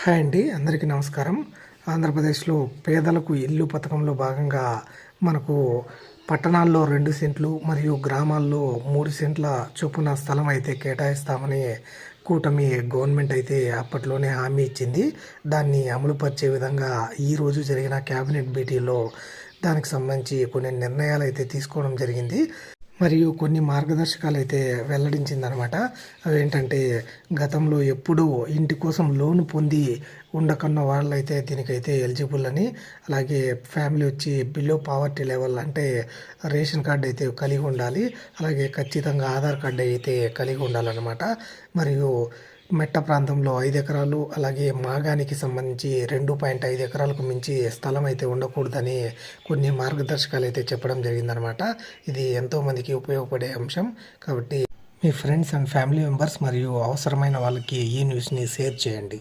Hi అండి, అందరికీ నమస్కారం. ఆంధ్రప్రదేశ్లో పేదలకు ఇల్లు పథకంలో భాగంగా మనకు పట్టణాల్లో 2 సెంట్లు మరియు గ్రామాల్లో 3 సెంట్ల చొప్పున స్థలం అయితే కేటాయిస్తామని కూటమి గవర్నమెంట్ అయితే అప్పట్లోనే హామీ ఇచ్చింది. దాన్ని అమలుపరిచే విధంగా ఈరోజు జరిగిన క్యాబినెట్ భేటీలో దానికి సంబంధించి కొన్ని నిర్ణయాలు అయితే తీసుకోవడం జరిగింది. మరియు కొన్ని మార్గదర్శకాలు అయితే వెల్లడించిందనమాట. అవేంటంటే, గతంలో ఎప్పుడూ ఇంటి కోసం లోన్ పొంది ఉండకున్న వాళ్ళైతే దీనికైతే ఎలిజిబుల్ అని, అలాగే ఫ్యామిలీ వచ్చి బిలో పావర్టీ లెవెల్ అంటే రేషన్ కార్డు అయితే కలిగి ఉండాలి, అలాగే ఖచ్చితంగా ఆధార్ కార్డు అయితే కలిగి ఉండాలన్నమాట. మరియు మెట్ట ప్రాంతంలో 5 ఎకరాలు, అలాగే మాగానికి సంబంధించి 2.5 ఎకరాలకు మించి స్థలం అయితే ఉండకూడదని కొన్ని మార్గదర్శకాలు అయితే చెప్పడం జరిగిందనమాట. ఇది ఎంతోమందికి ఉపయోగపడే అంశం కాబట్టి మీ ఫ్రెండ్స్ అండ్ ఫ్యామిలీ మెంబర్స్ మరియు అవసరమైన వాళ్ళకి ఈ న్యూస్ని షేర్ చేయండి.